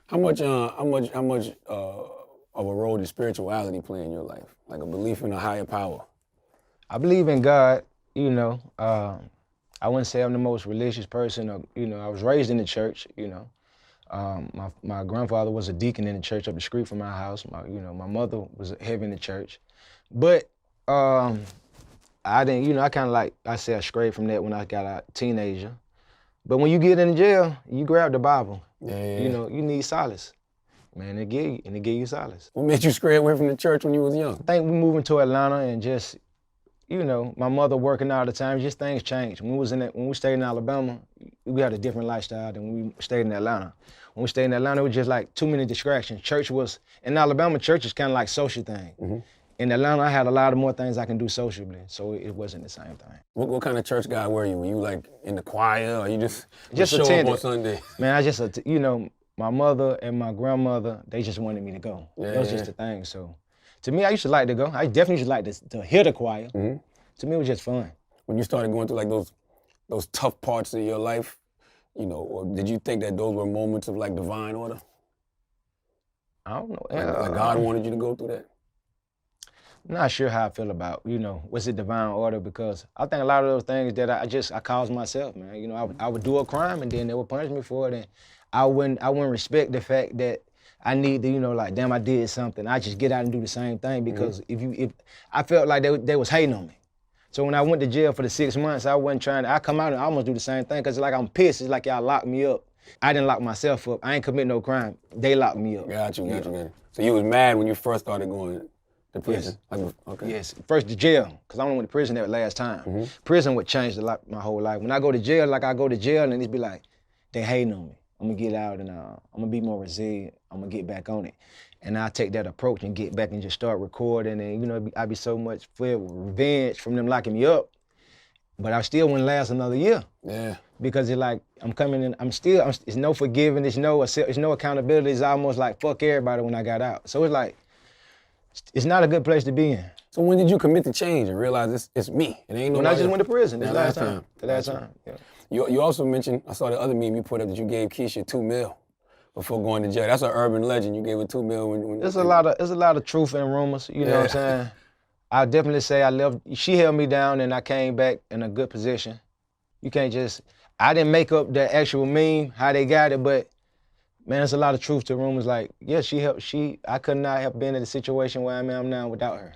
Of a role does spirituality play in your life? Like a belief in a higher power? I believe in God, you know. I wouldn't say I'm the most religious person, or, I was raised in the church, my grandfather was a deacon in the church up the street from my house. My mother was heavy in the church. But I didn't, I kind of like, I say I strayed from that when I got a teenager. But when you get in jail, you grab the Bible. Yeah. You need solace. Man, it give you solace. What made you stray away from the church when you was young? I think we moving to Atlanta and just, my mother working all the time, just things changed. When we stayed in Alabama, we had a different lifestyle than when we stayed in Atlanta. When we stayed in Atlanta, it was just like too many distractions. In Alabama, church is kind of like social thing. Mm-hmm. In Atlanta, I had a lot of more things I can do socially, so it wasn't the same thing. What kind of church guy were you? Were you like in the choir, or you just show attended. up on Sunday? Man, my mother and my grandmother, they just wanted me to go. That was just the thing, so. To me, I used to like to go. I definitely used to like to hear the choir. Mm-hmm. To me, it was just fun. When you started going through like those tough parts of your life, or did you think that those were moments of like divine order? I don't know. Like God wanted you to go through that? I'm not sure how I feel about, what's it divine order, because I think a lot of those things that I caused myself, man. I would do a crime and then they would punish me for it, and I wouldn't respect the fact that I need to, like, damn, I did something. I just get out and do the same thing, because if I felt like they was hating on me. So when I went to jail for the 6 months, I come out and almost do the same thing, because it's like I'm pissed. It's like y'all locked me up. I didn't lock myself up. I ain't commit no crime. They locked me up. Got you. So you was mad when you first started going to prison? Yes. Okay. Yes. First to jail, because I only went to prison that last time. Mm-hmm. Prison would change my whole life. When I go to jail, and it's be like, they hating on me. I'm gonna get out and I'm gonna be more resilient. I'm gonna get back on it. And I take that approach and get back and just start recording, and I be so much filled with revenge from them locking me up. But I still wouldn't last another year. Yeah. Because it's like, I'm coming in, it's no forgiving, it's no accountability. It's almost like fuck everybody when I got out. So it's like, it's not a good place to be in. So when did you commit to change and realize it ain't nobody? When I just went to prison, the last time. The last time, yeah. You also mentioned, I saw the other meme you put up, that you gave Keisha $2 million before going to jail. That's an urban legend. You gave her $2 million when There's a lot of truth in rumors, you know what I'm saying? I definitely say she held me down and I came back in a good position. You can't I didn't make up the actual meme, how they got it, but man, there's a lot of truth to rumors. Like, yeah, I could not have been in the situation where I am now without her.